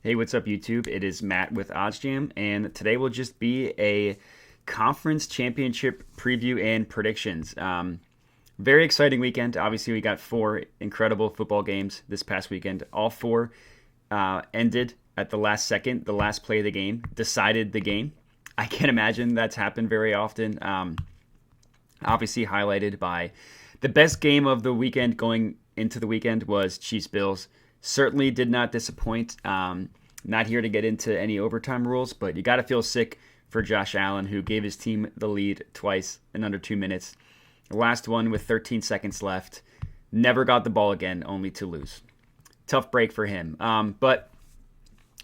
Hey, what's up, YouTube? It is Matt with OddsJam, and today will just be a conference championship preview and predictions. Very exciting weekend. Obviously, we got four incredible football games this past weekend. All four ended at the last second. The last play of the game decided the game. I can't imagine that's happened very often. Obviously, highlighted by the best game of the weekend going into the weekend was Chiefs Bills. Certainly did not disappoint. Not here to get into any overtime rules, but you got to feel sick for Josh Allen, who gave his team the lead twice in under 2 minutes. The last one with 13 seconds left. Never got the ball again, only to lose. Tough break for him. But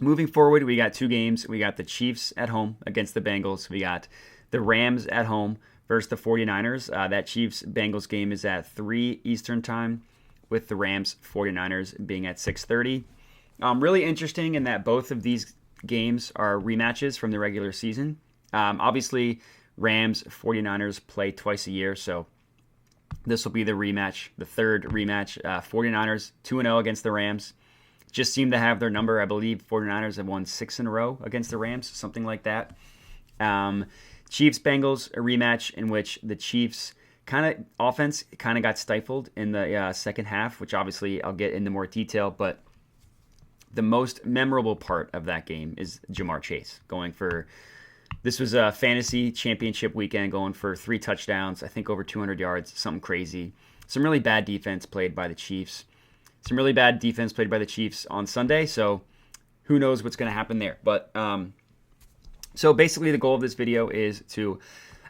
moving forward, we got two games. We got the Chiefs at home against the Bengals. We got the Rams at home versus the 49ers. That Chiefs-Bengals game is at 3 Eastern time, with the Rams 49ers being at 6:30. Really interesting in that both of these games are rematches from the regular season. Obviously, Rams 49ers play twice a year, so this will be the rematch, the third rematch. 49ers 2-0 against the Rams. Just seem to have their number. I believe 49ers have won 6 in a row against the Rams, something like that. Chiefs-Bengals, a rematch in which the Chiefs offense kind of got stifled in the second half, which obviously I'll get into more detail, but the most memorable part of that game is Jamar Chase this was a fantasy championship weekend, going for 3 touchdowns, I think over 200 yards, something crazy. Some really bad defense played by the Chiefs. On Sunday, so who knows what's going to happen there. But so basically the goal of this video is to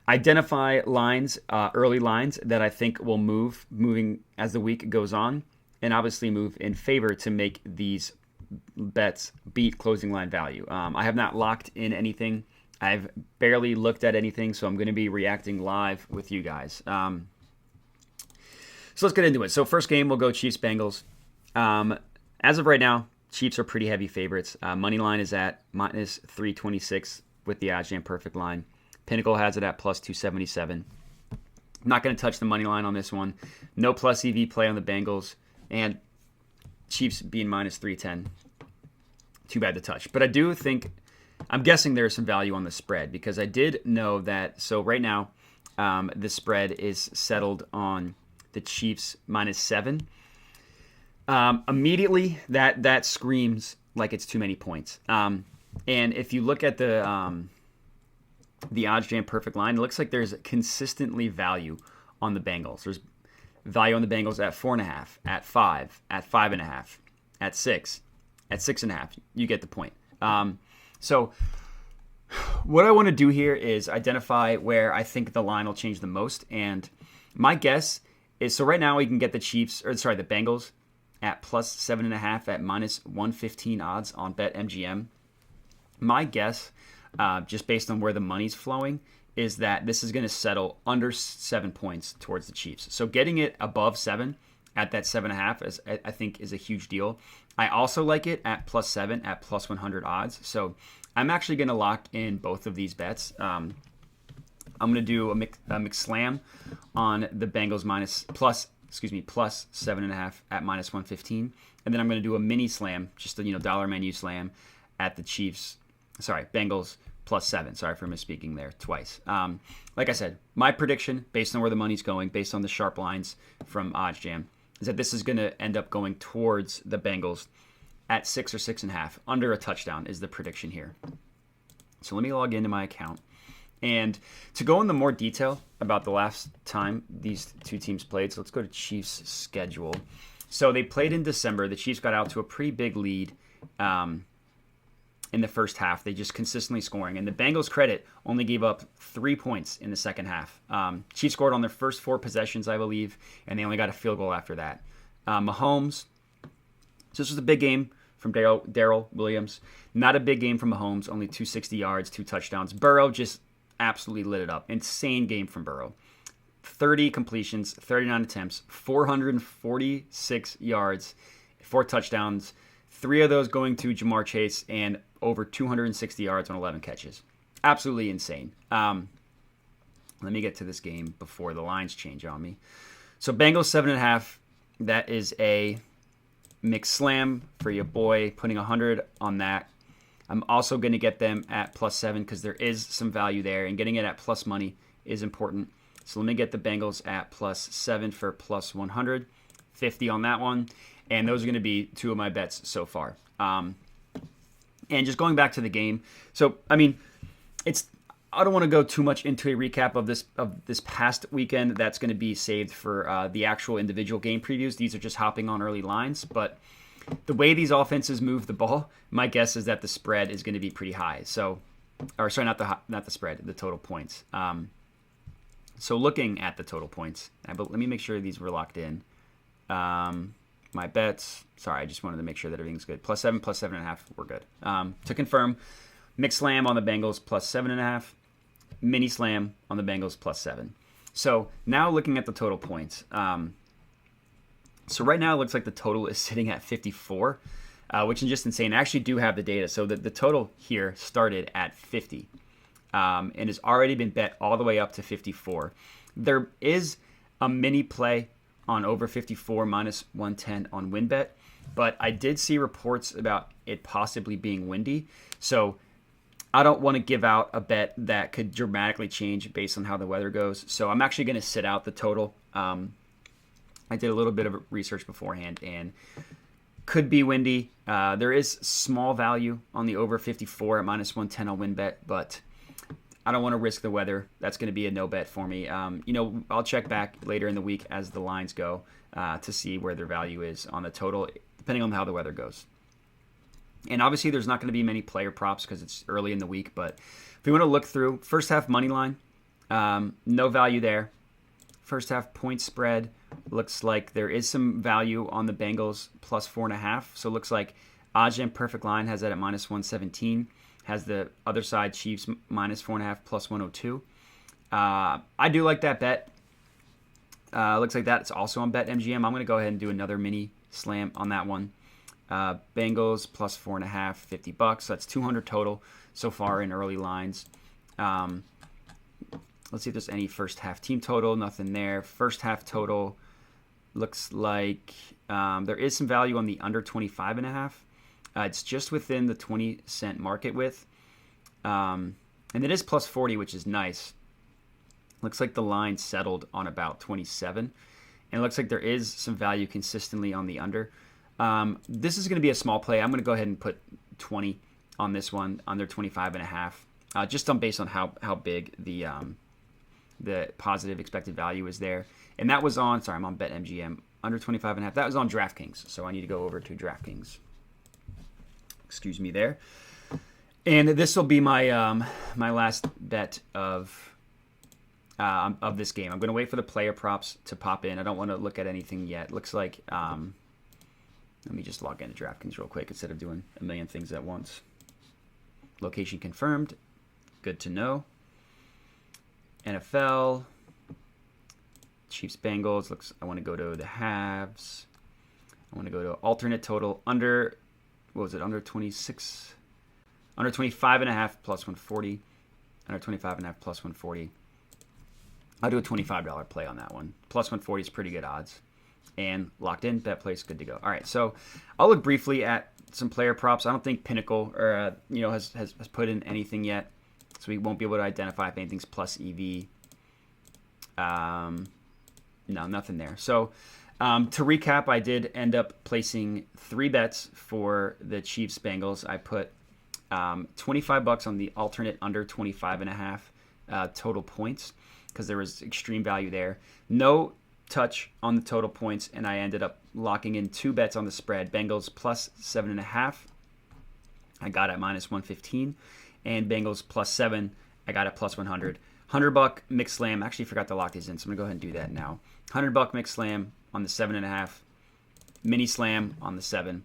identify lines, early lines that I think will moving as the week goes on, and obviously move in favor to make these bets beat closing line value. I have not locked in anything. I've barely looked at anything, so I'm going to be reacting live with you guys. So let's get into it. So first game, we'll go Chiefs-Bengals. As of right now, Chiefs are pretty heavy favorites. Money line is at minus 326 with the OddsJam perfect line. Pinnacle has it at plus 277. I'm not going to touch the money line on this one. No plus EV play on the Bengals, and Chiefs being minus 310. Too bad to touch. But I'm guessing there's some value on the spread, because I did know that. So right now, the spread is settled on the Chiefs minus 7. Immediately, that screams like it's too many points. And if you look at the OddsJam perfect line, it looks like there's consistently value on the Bengals. There's value on the Bengals at 4.5, at 5, at 5.5, at 6, at 6.5. You get the point. So what I want to do here is identify where I think the line will change the most. And my guess is, so right now we can get the Bengals at plus 7.5 at minus 115 odds on BetMGM. My guess, just based on where the money's flowing, is that this is going to settle under 7 points towards the Chiefs. So getting it above 7 at that 7.5 I think is a huge deal. I also like it at plus 7 at plus 100 odds. So I'm actually going to lock in both of these bets. I'm going to do a mix slam on the Bengals plus 7.5 at minus 115. And then I'm going to do a mini slam, just a dollar menu slam at the Bengals plus 7. Sorry for misspeaking there twice. Like I said, my prediction, based on where the money's going, based on the sharp lines from OddsJam, is that this is going to end up going towards the Bengals at 6 or 6.5. Under a touchdown is the prediction here. So let me log into my account. And to go into more detail about the last time these two teams played, so let's go to Chiefs' schedule. So they played in December. The Chiefs got out to a pretty big lead in the first half. They just consistently scoring. And the Bengals, credit, only gave up 3 points in the second half. Chiefs scored on their first 4 possessions, I believe, and they only got a field goal after that. Mahomes, so this was a big game from Darrell Williams. Not a big game from Mahomes, only 260 yards, 2 touchdowns. Burrow just absolutely lit it up. Insane game from Burrow. 30 completions, 39 attempts, 446 yards, 4 touchdowns, 3 of those going to Jamar Chase, and over 260 yards on 11 catches. Absolutely insane. Let me get to this game before the lines change on me. So Bengals 7.5. That is a Mix Slam for your boy, putting 100 on that. I'm also going to get them at +7 because there is some value there, and getting it at plus money is important. So let me get the Bengals at +7 for +100, 50 on that one. And those are going to be two of my bets so far. And just going back to the game. So, I mean, I don't want to go too much into a recap of this past weekend. That's going to be saved for the actual individual game previews. These are just hopping on early lines. But the way these offenses move the ball, my guess is that the spread is going to be pretty high. So, or sorry, not the spread, the total points. So looking at the total points, let me make sure these were locked in. My bets, sorry, I just wanted to make sure that everything's good. +7, +7.5, we're good. To confirm, Mix Slam on the Bengals +7.5, Mini Slam on the Bengals +7. So now looking at the total points. So right now it looks like the total is sitting at 54, which is just insane. I actually do have the data. So the total here started at 50 and has already been bet all the way up to 54. There is a mini play on over 54 -110 on WynnBet, but I did see reports about it possibly being windy. So I don't want to give out a bet that could dramatically change based on how the weather goes. So I'm actually going to sit out the total. I did a little bit of research beforehand and could be windy. There is small value on the over 54 at -110 on WynnBet, but I don't want to risk the weather. That's going to be a no bet for me. I'll check back later in the week as the lines go to see where their value is on the total, depending on how the weather goes. And obviously, there's not going to be many player props because it's early in the week. But if we want to look through, first half money line, no value there. First half point spread, looks like there is some value on the Bengals +4.5. So it looks like OddsJam perfect line has that at -117. Has the other side, Chiefs -4.5 +102. I do like that bet. Looks like that's also on BetMGM. I'm going to go ahead and do another mini slam on that one. Bengals +4.5, $50. So that's 200 total so far in early lines. Let's see if there's any first half team total. Nothing there. First half total looks like there is some value on the under 25.5. It's just within the 20-cent market width. And it is +40, which is nice. Looks like the line settled on about 27. And it looks like there is some value consistently on the under. This is going to be a small play. I'm going to go ahead and put 20 on this one, under 25.5. Just based on how big the positive expected value is there. And that was on, sorry, I'm on BetMGM, under 25.5. That was on DraftKings. So I need to go over to DraftKings. Excuse me there. And this will be my my last bet of this game. I'm going to wait for the player props to pop in. I don't want to look at anything yet. Looks like, let me just log into DraftKings real quick instead of doing a million things at once. Location confirmed. Good to know. NFL. Chiefs Bengals. Looks. I want to go to the halves. I want to go to alternate total under. What was it? Under 26. Under 25.5 +140. Under 25.5 +140. I'll do a $25 play on that one. +140 is pretty good odds. And locked in, bet place, good to go. All right, so I'll look briefly at some player props. I don't think Pinnacle or has put in anything yet, so we won't be able to identify if anything's plus EV. No, nothing there. So to recap, I did end up placing 3 bets for the Chiefs Bengals. I put $25 on the alternate under 25.5 total points because there was extreme value there. No touch on the total points, and I ended up locking in 2 bets on the spread. Bengals +7.5. I got at -115, and Bengals +7. I got at +100. $100 mix slam. Actually, forgot to lock these in, so I'm gonna go ahead and do that now. $100 mix slam on the 7.5. Mini slam on the 7.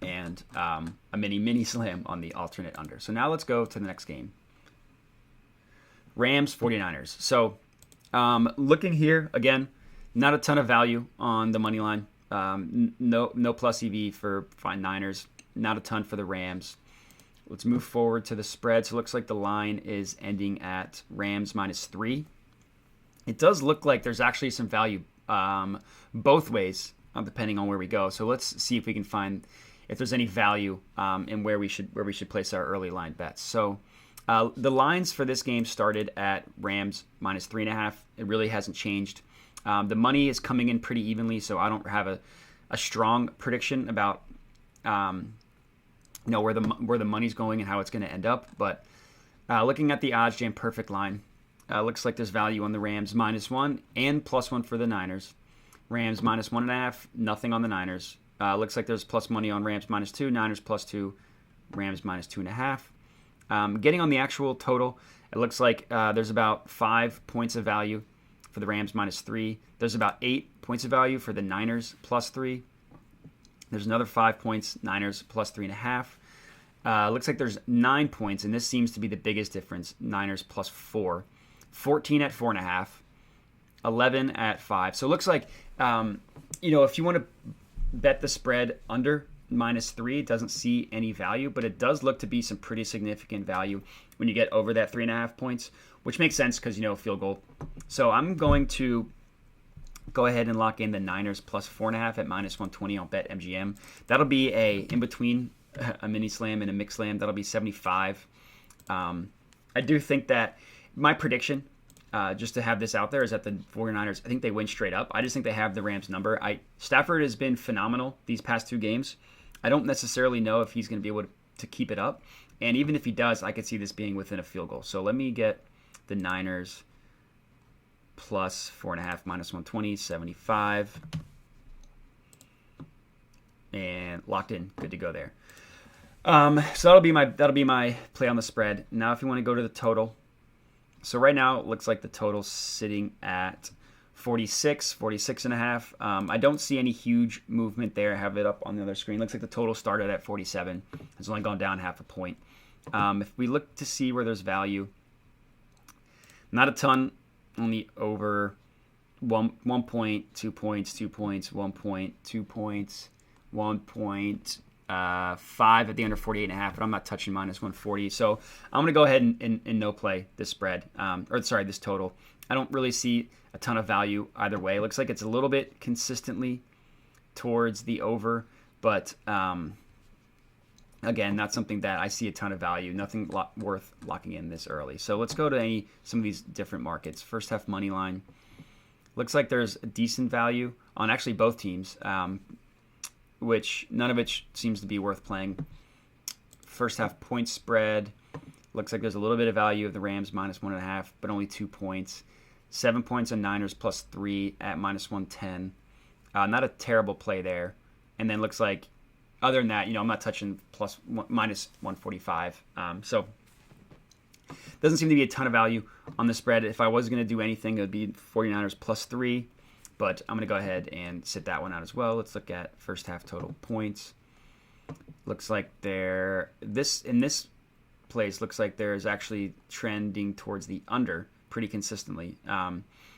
And a mini slam on the alternate under. So now let's go to the next game. Rams 49ers. So looking here, again, not a ton of value on the money line. No plus EV for Niners. Not a ton for the Rams. Let's move forward to the spread. So it looks like the line is ending at Rams -3. It does look like there's actually some value both ways depending on where we go. So let's see if we can find if there's any value in where we should place our early line bets. So the lines for this game started at Rams minus 3.5. It really hasn't changed. The money is coming in pretty evenly, so I don't have a strong prediction about where the money's going and how it's going to end up. But looking at the OddsJam perfect line, looks like there's value on the Rams -1 and +1 for the Niners. Rams -1.5, nothing on the Niners. Looks like there's plus money on Rams -2, Niners +2, Rams -2.5. Getting on the actual total, it looks like there's about 5 points of value for the Rams -3. There's about 8 points of value for the Niners +3. There's another 5 points, Niners +3.5. Looks like there's 9 points, and this seems to be the biggest difference. Niners +4. 14 at 4.5. 11 at 5. So it looks like, if you want to bet the spread under -3, it doesn't see any value, but it does look to be some pretty significant value when you get over that 3.5 points, which makes sense because, field goal. So I'm going to go ahead and lock in the Niners +4.5 at -120 on BetMGM. That'll be in between a mini slam and a mix slam. That'll be 75. I do think that my prediction, just to have this out there, is that the 49ers, I think they win straight up. I just think they have the Rams number. Stafford has been phenomenal these past 2 games. I don't necessarily know if he's going to be able to keep it up. And even if he does, I could see this being within a field goal. So let me get the Niners +4.5 -120, 75. And locked in. Good to go there. So that'll be my play on the spread. Now if you want to go to the total. So right now it looks like the total's sitting at 46.5. I don't see any huge movement there. I have it up on the other screen. Looks like the total started at 47. It's only gone down half a point. If we look to see where there's value, not a ton, only over 1 point, 2 points, 2 points, 1 point, 2 points, 1.5 at the under 48.5, but I'm not touching -140. So I'm going to go ahead and no play this spread, this total. I don't really see a ton of value either way. It looks like it's a little bit consistently towards the over, but again, not something that I see a ton of value. Nothing worth locking in this early. So let's go to some of these different markets. First half money line. Looks like there's a decent value on actually both teams, which none of it seems to be worth playing. First half point spread. Looks like there's a little bit of value of the Rams -1.5, but only 2 points. 7 points on Niners +3 at -110. Not a terrible play there. And then looks like, other than that, I'm not touching -145. So doesn't seem to be a ton of value on the spread. If I was going to do anything, it would be 49ers +3. But I'm going to go ahead and sit that one out as well. Let's look at first half total points. Looks like in this place, looks like there's actually trending towards the under pretty consistently.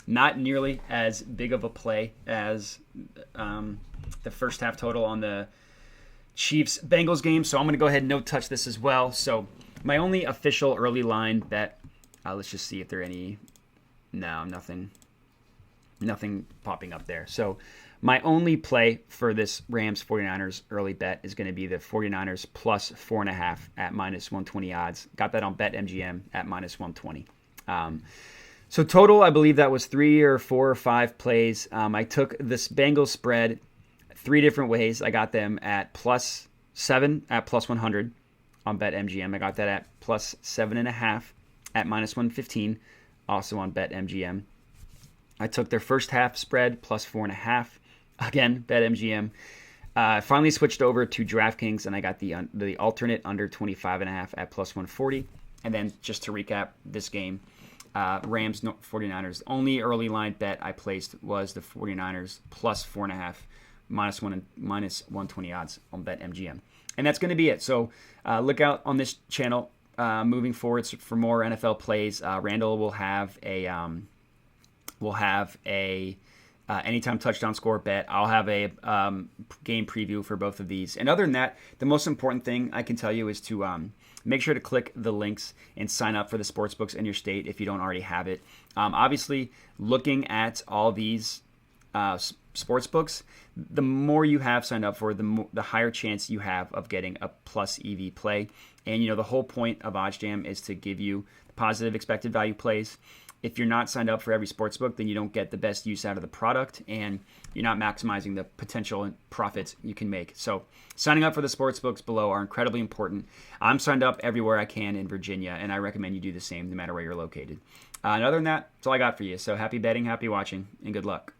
Not nearly as big of a play as the first half total on the Chiefs-Bengals game. So I'm going to go ahead and no touch this as well. So my only official early line bet, let's just see if there are any. No, nothing popping up there. So my only play for this Rams 49ers early bet is going to be the 49ers +4.5 at -120 odds. Got that on BetMGM at -120. So total, I believe that was 3 or 4 or 5 plays. I took this Bengals spread 3 different ways. I got them at +7 at +100 on BetMGM. I got that at +7.5 at -115, also on BetMGM. I took their first half spread +4.5. Again, BetMGM. Finally switched over to DraftKings, and I got the alternate under 25.5 at +140. And then just to recap this game, Rams 49ers. The only early line bet I placed was the 49ers +4.5 -120 odds on BetMGM. And that's going to be it. So look out on this channel moving forward for more NFL plays. Randall will have a anytime touchdown score bet. I'll have a game preview for both of these. And other than that, the most important thing I can tell you is to make sure to click the links and sign up for the sportsbooks in your state if you don't already have it. Obviously, looking at all these sportsbooks, the more you have signed up for, the higher chance you have of getting a plus EV play. And, the whole point of OddsJam is to give you positive expected value plays. If you're not signed up for every sportsbook, then you don't get the best use out of the product, and you're not maximizing the potential profits you can make. So signing up for the sportsbooks below are incredibly important. I'm signed up everywhere I can in Virginia, and I recommend you do the same no matter where you're located. And other than that, that's all I got for you. So happy betting, happy watching, and good luck.